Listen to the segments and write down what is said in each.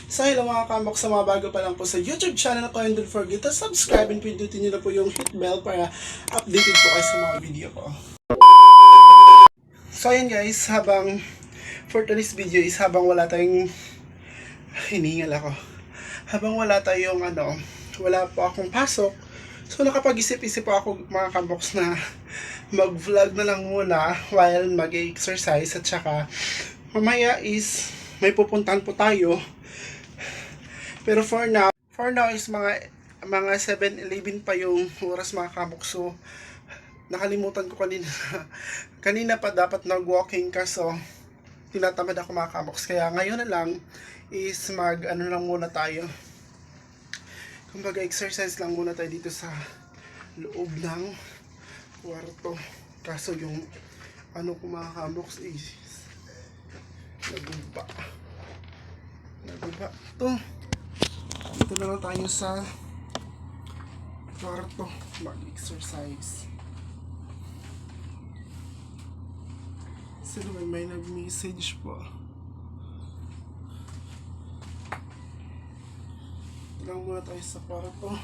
So hello mga kambok, sa mga bago pa lang po sa YouTube channel ko, and don't forget to subscribe and pindutin nyo na po yung hit bell para updated po kayo sa mga video ko. So ayan guys, for today's video is habang wala tayong, hiningal ako, habang wala tayong wala po akong pasok, so nakapag-isip-isip po ako mga kamboks na mag-vlog na lang muna while mag-exercise, at saka mamaya is may pupuntahan po tayo. Pero for now is mga 7:11 pa yung oras mga kamok. So nakalimutan ko kanina pa dapat nag-walking, kaso tinatamad ako mga kamoks. Kaya ngayon na lang is lang muna tayo. Kumbaga exercise lang muna tayo dito sa loob ng kwarto. Kaso yung ko mga kamoks is naguba to. Dito na lang tayo sa kwarto mag-exercise. Sino may nag-message po? Lang muna tayo sa kwarto.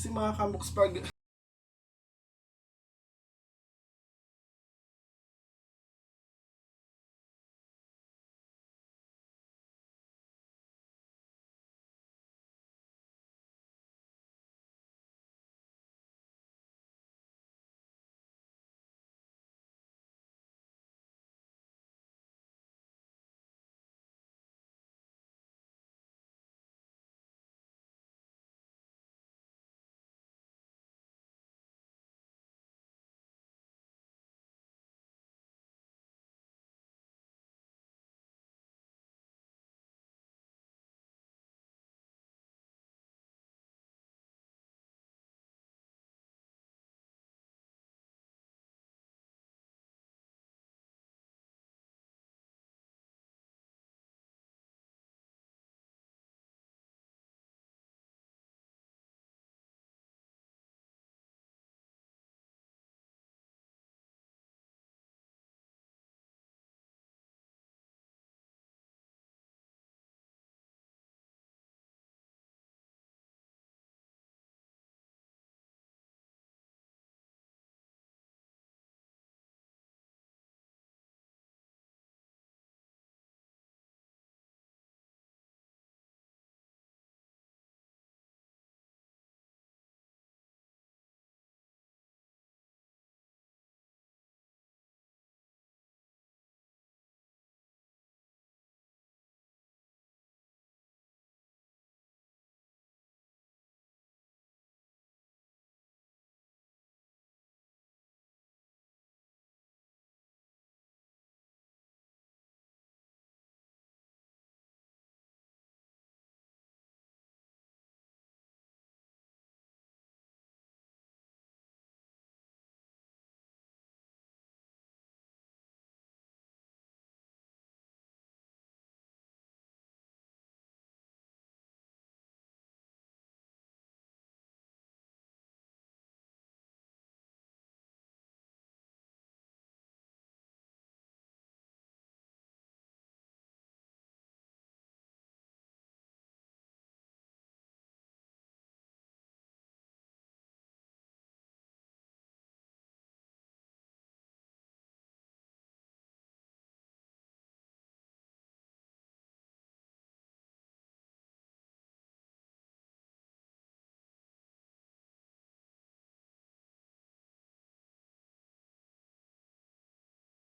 Kasi mga kamboks, pag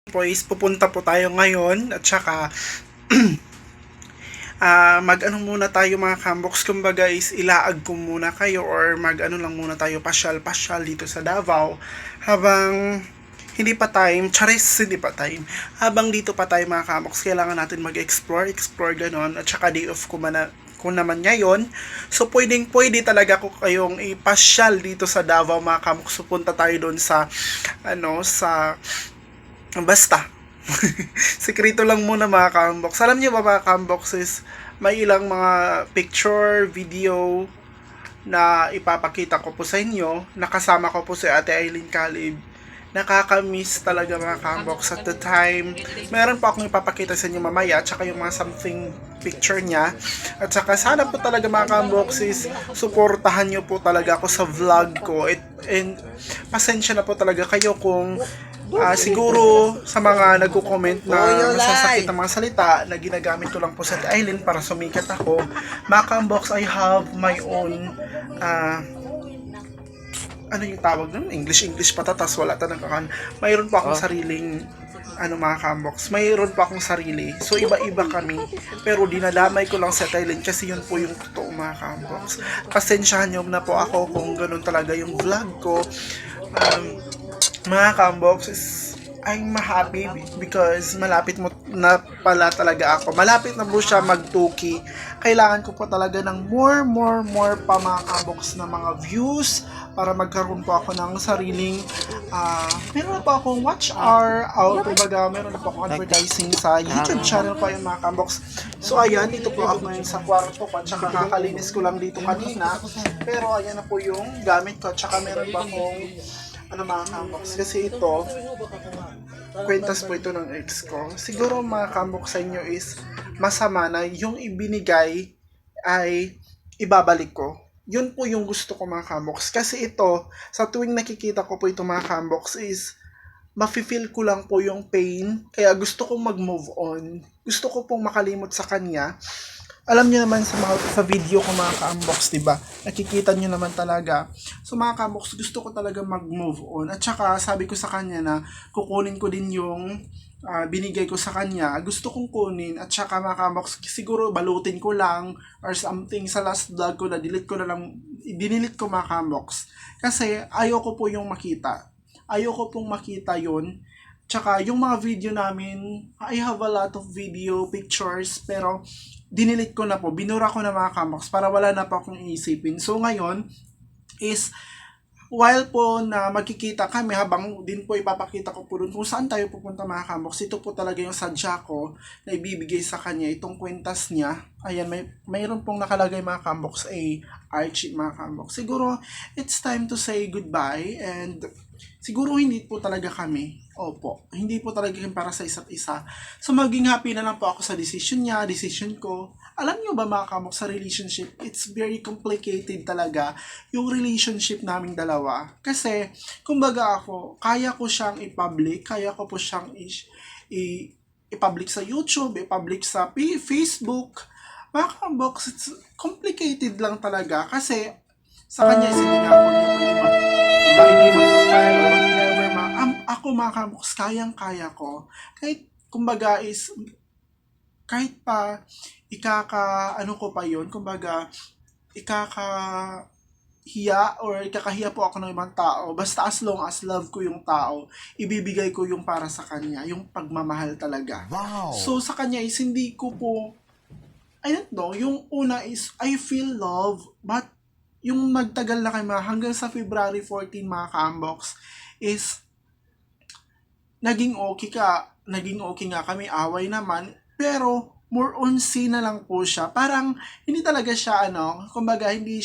po is pupunta po tayo ngayon, at saka muna tayo mga kamboks. Kumbaga is ilaag ko muna kayo, or lang muna tayo pasyal dito sa Davao habang hindi pa time, habang dito pa tayo mga kamboks. Kailangan natin mag-explore ganon, at saka day off ko naman ngayon. So pwede talaga ko kayong ipasyal dito sa Davao mga kamboks. So punta tayo doon sa basta sekreto lang muna mga kamboks. Alam niyo ba mga kamboks is may ilang mga picture, video na ipapakita ko po sa inyo. Nakasama ko po si Ate Aileen Calib. Nakaka-miss talaga mga kambox at the time. Meron pa akong ipapakita sa inyo mamaya, tsaka yung mga something picture niya. At saka sana po talaga mga kambox is suportahan nyo po talaga ako sa vlog ko. And pasensya na po talaga kayo kung siguro sa mga nagko-comment na masasakit ang mga salita na ginagamit ko lang po sa Aileen para sumikat ako. Mga kambox, I have my own ano yung tawag nun? English patatas, wala talaga kan. Mayroon pa akong sariling mga kambox. Mayroon pa akong sarili. So iba-iba kami. Pero dinadamay ko lang sa Thailand kasi yun po yung totoo mga kambox. Pasensyahan nyo na po ako kung ganun talaga yung vlog ko. Mga kambox, I'm happy because malapit mo na pala talaga ako. Malapit na po siya mag-2K. Kailangan ko po talaga ng more pa mga kambox na mga views para magkaroon po ako ng sariling meron na po akong watch hour kumbaga meron na po akong advertising sa YouTube channel pa yung mga kambox. So ayan, dito po ako ngayon sa kwarto ko at saka kakalinis ko lang dito kanina, pero ayan na po yung gamit ko at saka meron pa akong mga kambox kasi ito kwentas po ito ng ex ko. Siguro mga kambox sa inyo is masama na yung ibinigay ay ibabalik ko. Yun po yung gusto ko mga kambox. Kasi ito, sa tuwing nakikita ko po ito mga kambox is mafe-feel ko lang po yung pain. Kaya gusto kong mag-move on. Gusto ko pong makalimot sa kanya. Alam niyo naman sa video ko mga kambox, diba? Nakikita niyo naman talaga. So mga kambox, gusto ko talaga mag-move on. At saka sabi ko sa kanya na kukunin ko din yung binigay ko sa kanya, gusto kong kunin at saka mga kambox, siguro balutin ko lang or something sa last vlog ko na dinilit ko mga kambox kasi ayoko po yung makita. Ayoko pong makita yon. Tsaka yung mga video namin, I have a lot of video pictures pero dinilit ko na po, binura ko na mga kambox para wala na pa akong iisipin. So ngayon is while po na magkikita kami, habang din po ipapakita ko po dun kung saan tayo pupunta mga kambox, ito po talaga yung sadya ko na ibibigay sa kanya, itong kwentas niya. Ayan, mayroon pong nakalagay mga kambox, Archie mga kambox. Siguro, it's time to say goodbye and siguro hindi po talaga kami. Opo, hindi po talaga kami para sa isa't isa. So maging happy na lang po ako sa decision niya, decision ko. Alam niyo ba mga kamok, sa relationship, it's very complicated talaga yung relationship naming dalawa. Kasi, kumbaga ako, kaya ko siyang i-public, kaya ko po siyang i-public sa YouTube, i-public sa Facebook. Mga kamok, it's complicated lang talaga kasi sa kanya is hindi nga ako niya pwede mag-file or whatever. Ako mga kamok, kayang-kaya ko. Kahit, kumbaga is, kahit pa ko pa yon, kumbaga ikakahiya or ikakahiya po ako ng ibang tao, basta as long as love ko yung tao, ibibigay ko yung para sa kanya, yung pagmamahal talaga. Wow. So sa kanya is hindi ko po, I don't know, yung una is I feel love, but yung magtagal na kayo hanggang sa February 14 mga kambox is naging okay nga kami, away naman, pero more on scene na lang po siya. Parang hindi talaga siya kumbaga hindi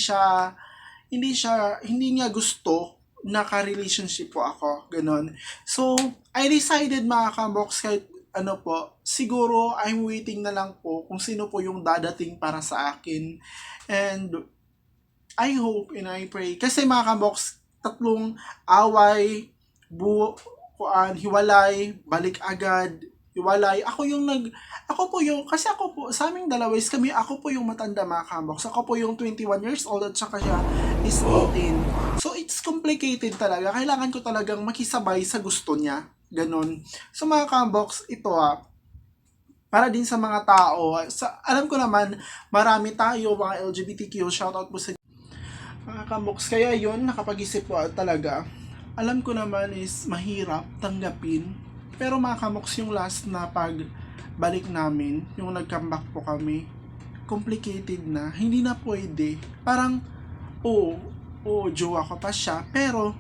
niya gusto na ka-relationship po ako, ganun. So, I decided mga kambox kahit siguro I'm waiting na lang po kung sino po yung dadating para sa akin. And I hope and I pray kasi mga kambox, tatlong away, hiwalay, balik agad, hiwalay. Kasi ako po, sa aming dalawa is ako po yung matanda mga kambox. Ako po yung 21 years old at saka siya is 18. So, it's complicated talaga. Kailangan ko talagang makisabay sa gusto niya. Ganon. So, mga kambox, ito para din sa mga tao. Alam ko naman, marami tayo, mga LGBTQ, shoutout po sa mga kambox. Kaya yun, nakapag-isip po talaga. Alam ko naman is mahirap tanggapin. Pero mga kamoks, yung last na pagbalik namin, yung nag-comeback po kami, complicated na. Hindi na pwede. Parang, jowa ko pa siya. Pero,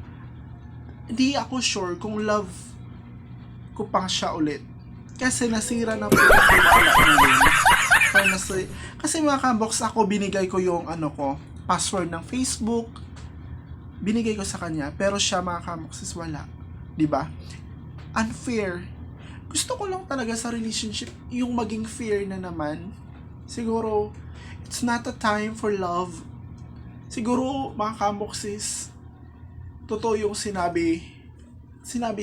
hindi ako sure kung love ko pang siya ulit. Kasi nasira na po yung namin. Kasi mga kamoks, ako binigay ko yung password ng Facebook, binigay ko sa kanya, pero siya mga kamoksis wala. 'Di ba? Unfair. Gusto ko lang talaga sa relationship yung maging fair na naman. Siguro, it's not a time for love. Siguro, mga kamoksis, totoo yung sinabi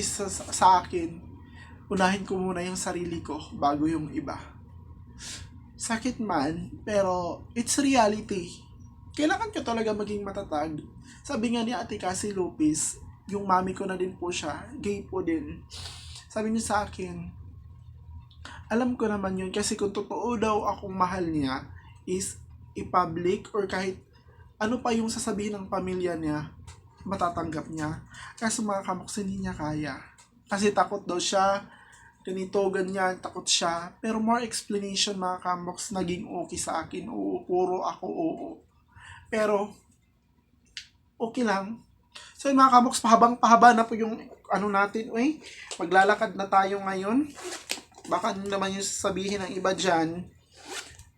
sa akin, unahin ko muna yung sarili ko bago yung iba. Sakit man, pero it's reality. Kailangan ko talaga maging matatag. Sabi nga ni Ate Cassie Lopez, yung mami ko na din po siya, gay po din. Sabi niya sa akin, alam ko naman yun kasi kung totoo daw akong mahal niya is i-public or kahit ano pa yung sasabihin ng pamilya niya, matatanggap niya. Kaso mga kamoksin, hindi niya kaya. Kasi takot daw siya, ganito, ganyan, takot siya. Pero more explanation mga kamoks, naging okay sa akin. Oo, puro ako oo. Pero, okay lang. So mga kamoks, pahaba na po yung natin. Maglalakad na tayo ngayon. Baka naman yung sabihin ng iba dyan,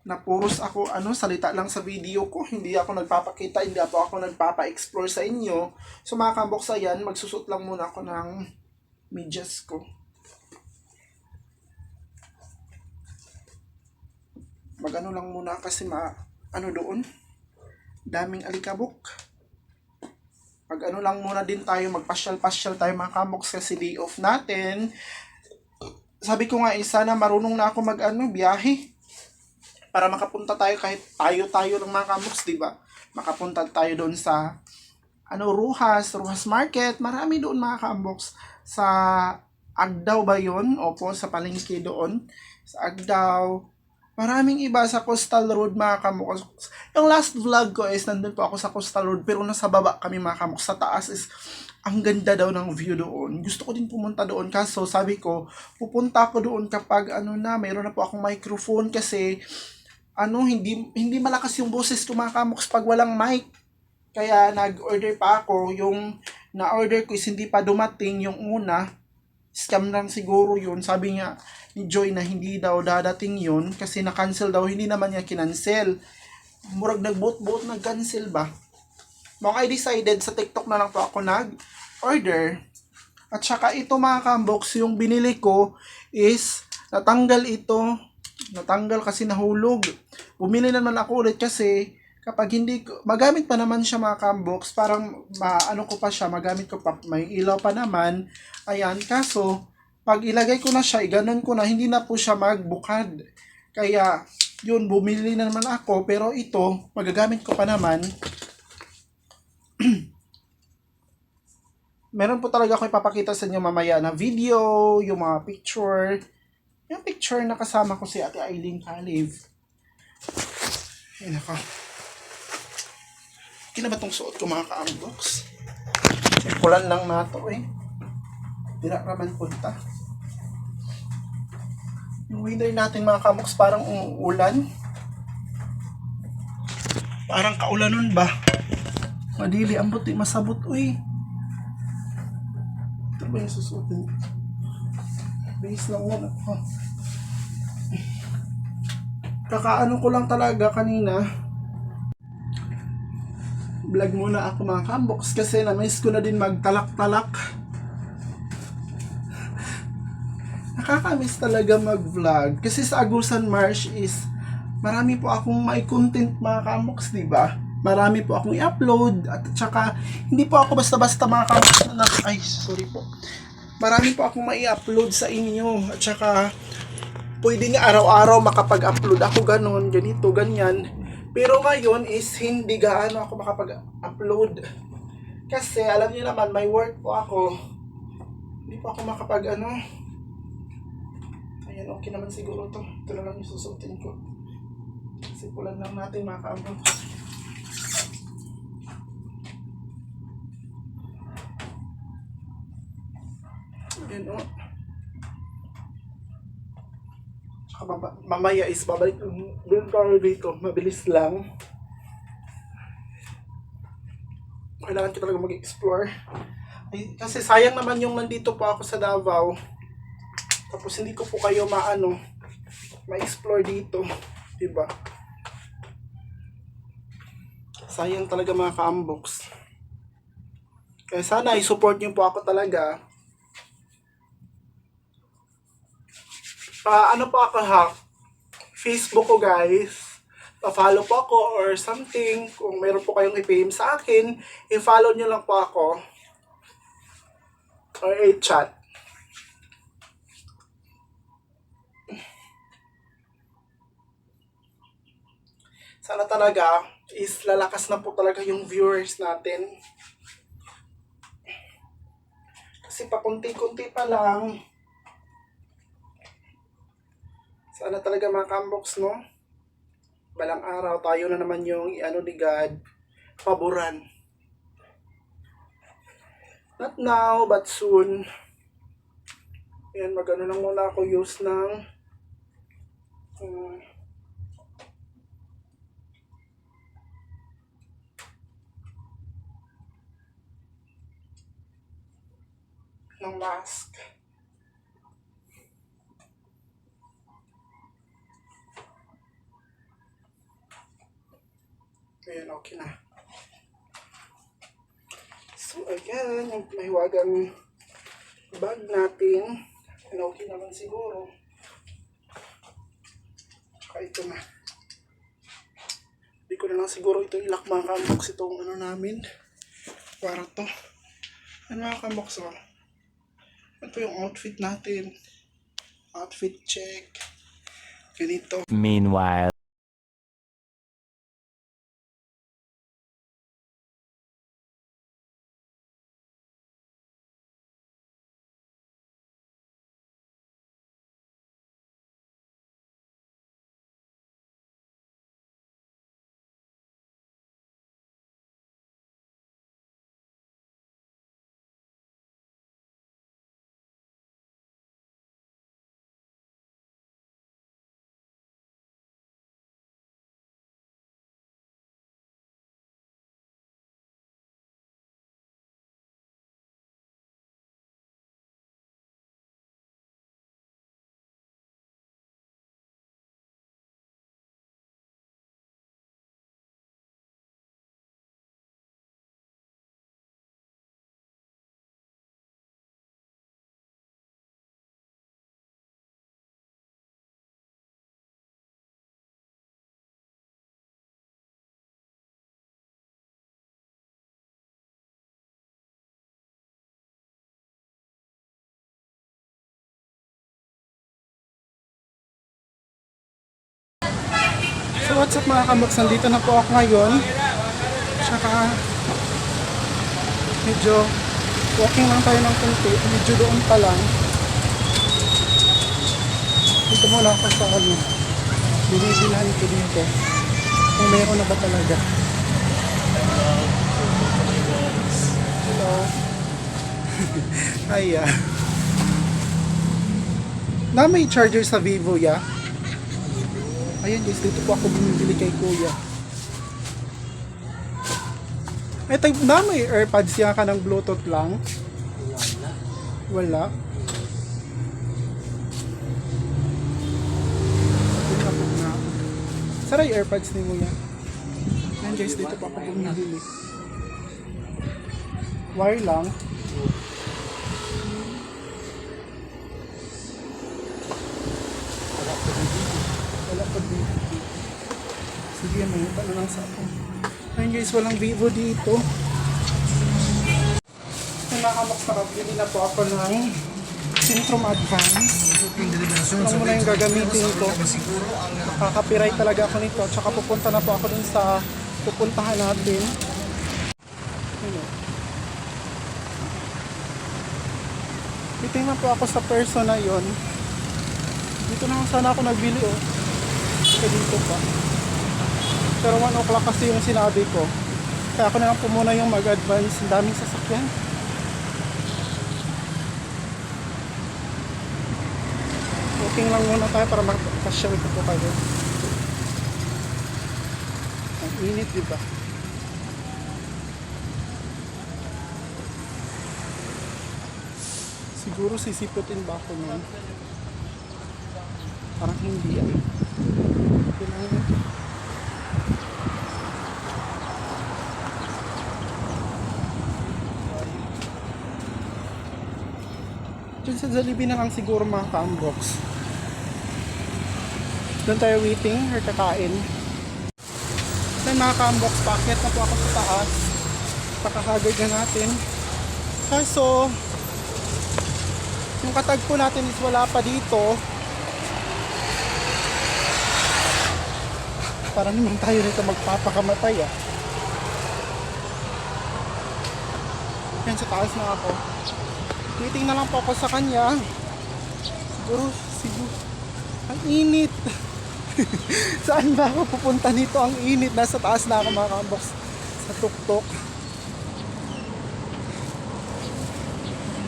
na puros ako salita lang sa video ko, hindi ako nagpapakita, hindi ako nagpapa-explore sa inyo. So mga kamoks, ayan, magsusot lang muna ako ng medyas ko. Lang muna kasi doon, daming alikabok. Lang muna din tayo, magpasyal-pasyal tayo mga kamoks kasi day off natin. Sabi ko nga, sana marunong na ako biyahe. Para makapunta tayo kahit tayo ng mga kamoks, diba? Makapunta tayo doon sa Ruhas Market. Marami doon mga kamoks. Sa Agdao ba yun? Opo, sa palengke doon. Sa Agdao. Maraming iba sa Coastal Road mga kamoks. Yung last vlog ko is nandun po ako sa Coastal Road, pero nasa baba kami mga kamoks. Sa taas is ang ganda daw ng view doon. Gusto ko din pumunta doon, kaso sabi ko, pupunta ako doon kapag mayroon na po akong microphone kasi hindi malakas yung boses ko mga kamoks pag walang mic. Kaya nag-order pa ako. Yung na-order ko is hindi pa dumating yung una. Scam lang siguro yun. Sabi niya ni Joy na hindi daw dadating yun kasi na-cancel daw. Hindi naman niya kinancel. Murag nag-boot nag-cancel ba? Mga I decided sa TikTok na lang po ako nag-order. At saka ito mga kambox, yung binili ko is natanggal kasi nahulog. Bumili naman ako ulit kasi kapag hindi ko, magamit pa naman siya mga kambox, parang ko pa siya, magamit ko pa, may ilaw pa naman. Ayan, kaso pag ilagay ko na siya, iganon ko na, hindi na po siya magbukad. Kaya yun, bumili na naman ako, pero ito, magagamit ko pa naman. Meron po talaga ako ipapakita sa inyo mamaya na video, yung mga picture. Yung picture na kasama ko si Ate Aileen Caliv. Ayun ako. Kina ba itong suot ko mga ka-unbox? Kulan lang na ito Dira raman punta. Yung weather natin mga ka-unbox parang umuulan. Parang kaulanon ba? Madili, ang buti, masabot, Ito ba yung susutin? Base lang muna. Kakaano ko lang talaga kanina. Vlog muna ako mga kambox kasi na-miss ko na din magtalak-talak. Nakakamiss talaga mag-vlog. Kasi sa Agusan Marsh is marami po akong may content mga kambox, diba? Marami po akong i-upload at saka hindi po ako basta-basta mga kambox na marami po akong mai-upload sa inyo at saka pwede nga araw-araw makapag-upload ako ganito, ganyan. Pero ngayon is hindi gaano ako makapag-upload. Kasi alam niyo naman, may work po ako. Hindi po ako Ayan, okay naman siguro to. Ito na lang yung susutin ko. Sipulan lang natin mga ka-unbox. Ayan mamaya is babalik doon tayo dito. Mabilis lang. Kailangan ko talaga mag-explore. Kasi sayang naman yung nandito po ako sa Davao. Tapos hindi ko po kayo ma-explore dito. Diba? sayang talaga mga ka-unbox. Kaya sana i-support niyo po ako talaga. Ano po ako ha? Facebook ko guys. Pa-follow po ako or something. Kung meron po kayong i-PM sa akin, i-follow niyo lang po ako. Or i-chat. Sana talaga is lalakas na po talaga yung viewers natin. Kasi pakunti-kunti pa lang. Sana talaga mga ka-unbox, no? Balang araw tayo na naman yung ano ni God, paboran. Not now, but soon. Ayan, mag-ano lang muna ako use ng mask. Ayan, okay na. So, ayan, yung mahiwagang bag natin. Ayan, okay naman siguro. Saka ito na. Hindi ko na lang siguro ito ilak mga ka-unbox itong ano namin. Kwarto. Ano mga ka-unbox, oh? Ito yung outfit natin. Outfit check. Ganito. Meanwhile. So what's up mga ka-unbox, nandito na po ako ngayon. Tsaka medyo walking lang tayo ng konti. Medyo doon pa lang. Dito muna ako sa ano. Binibilhan ko dito. Kung meron na ba talaga. Hello. Ay na may charger sa Vivo ya. Ayan guys, dito po ako bumibili kay kuya. Ay, type na may AirPods yan ka ng Bluetooth lang? Wala. Saray AirPods ni mo yan. Ayan guys, dito po ako bumibili. Wire lang. Wala pa dito. Sige, may iba na lang sa ako. Ayun guys, walang Vivo dito. Yung nakabox nakabili na po ako ng Centrum Advance. Alam mo na yung gagamitin ko. Kakapiray talaga ako nito. Tsaka pupunta na po ako dun sa pupuntahan natin. Titingnan po ako sa person na yon. Dito na sana ako nagbili oh. Kaya dito pa. Pero 1 o'clock kasi yung sinabi ko. Kaya ako na lang po muna yung mag-advance. Ang daming sasakyan. Walking lang muna tayo para makasyaw ito po kayo. Ang init diba? Siguro sisiputin ba ako nun? Parang hindi yan. Diyan sa Jollibee na lang siguro mga ka-unbox. Doon tayo waiting or kakain. Then mga ka-unbox, packet na po ako sa taas. Pakahagad na natin. Kaso, yung katagpo natin is wala pa dito. Para naman tayo nito magpapakamatay ah. Yan, sa taas na ako. Waiting na lang po ako sa kanya. Siguro. Ang init. Saan ba ako pupunta nito? Ang init. Nasa taas na ako mga ka-unbox. Sa tuktok.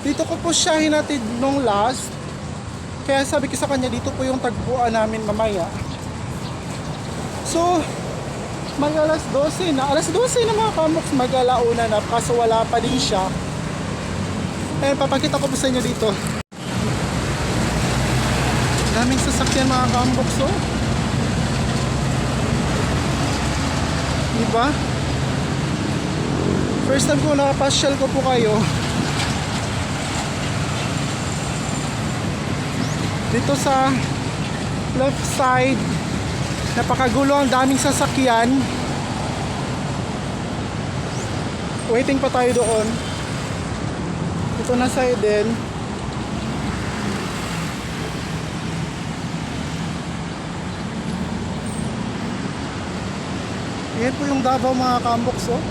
Dito ko po siya hinatid nung last. Kaya sabi ko sa kanya, dito po yung tagpuan namin mamaya. So, mag alas 12 na. Alas 12 na mga ka-unbox, mag-alauna na. Kaso wala pa din siya. Ayun, papakita ko po sa inyo dito. Daming sasakyan mga ka-unbox, oh. Diba? First time ko nakapasyal ko po kayo. Dito sa left side, napakagulo, ang daming sasakyan. Waiting pa tayo doon. Ito na side din. Ayan po yung Davao mga ka-unbox, oh.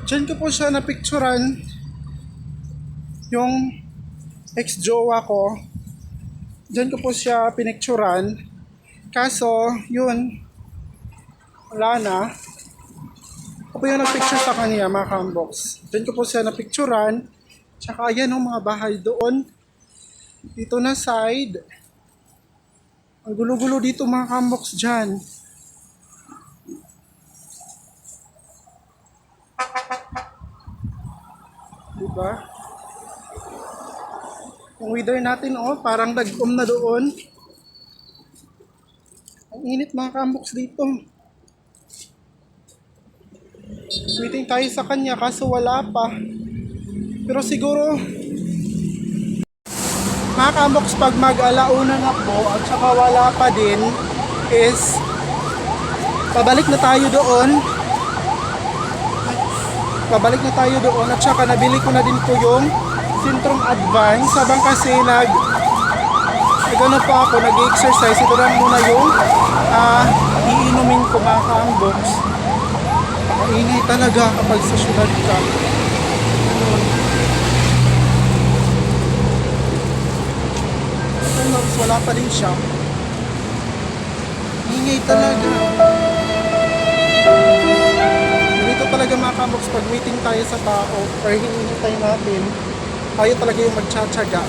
Diyan ko po siya napicturan yung ex-jowa ko. Diyan ko po siya pinicturan. Kaso, yun, wala na. Ako po yung nagpicture sa kanya mga ka-unbox. Diyan ko po siya napicturan. Tsaka ayan ang mga bahay doon. Dito na side. Ang gulo-gulo dito mga ka-unbox dyan. Diba? Yung weather natin, oh, parang nag-um na doon. Ang init mga ka-unbox dito. Waiting tayo sa kanya kaso wala pa. Pero siguro, mga ka-unbox, pag mag-alauna na po at saka wala pa din, is pabalik na tayo doon. Pabalik na tayo doon at saka nabili ko na din po yung Centrum Advance. Sabang kasi nag-ano po ako, nag-exercise. Ito lang muna yung iinumin ko mga ka-unbox. Kainay talaga kapag sa syudad ka. Wala pa din siya. Ingay talaga. Dito talaga mga ka-unbox, pag waiting tayo sa tao or hinihintay natin, tayo talaga yung magtsatsaga.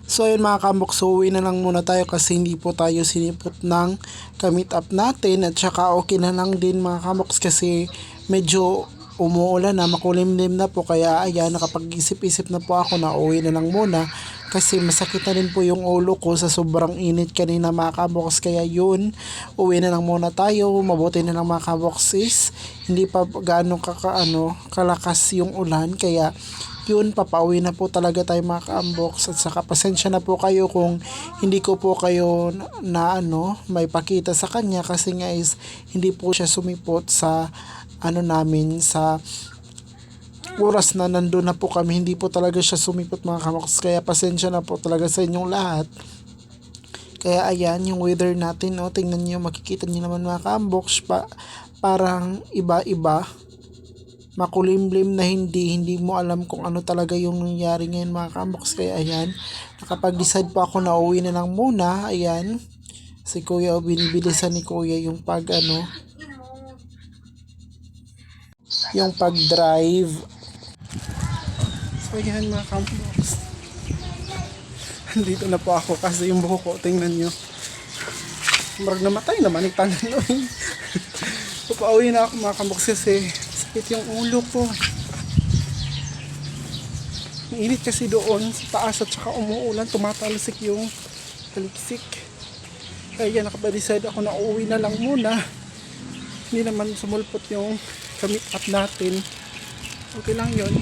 So ayun mga ka-unbox, so uwi na lang muna tayo kasi hindi po tayo sinipot ng ka-meet up natin at saka okay na lang din mga ka-unbox kasi medyo umuulan na, makulimlim na po, kaya ayan, nakapag-isip-isip na po ako na uwi na lang muna kasi masakit na rin po yung ulo ko sa sobrang init kanina mga ka-unbox. Kaya yun, uwi na lang muna tayo. Mabuti na lang mga ka-unbox is hindi pa gaano kalakas yung ulan, kaya yun, papauwi na po talaga tayo mga ka-unbox. At saka pasensya na po kayo kung hindi ko po kayo may pakita sa kanya kasi nga is hindi po siya sumipot sa namin sa oras na nandun na po kami. Hindi po talaga siya sumipot mga ka-unbox, kaya pasensya na po talaga sa inyong lahat. Kaya ayan yung weather natin, tingnan niyo, makikita niyo naman mga ka-unbox, parang iba-iba, makulimlim na hindi mo alam kung ano talaga yung nangyari ngayon mga ka-unbox. Kaya ayan, nakapag-decide po ako na uwi na lang muna. Ayan, si kuya, binibilisan ni kuya yung yung pag-drive. So ayan mga ka-unbox, dito na po ako kasi yung buhok ko, tingnan nyo, marag namatay naman yung tanan. Papauwi na ako mga ka-unbox kasi sakit yung ulo ko. Ang init kasi doon sa taas at saka umuulan, tumatalsik yung taliksik. Kaya nakapag-decide ako na uuwi na lang muna. Hindi naman sumulpot yung commit up natin. Okay lang yun.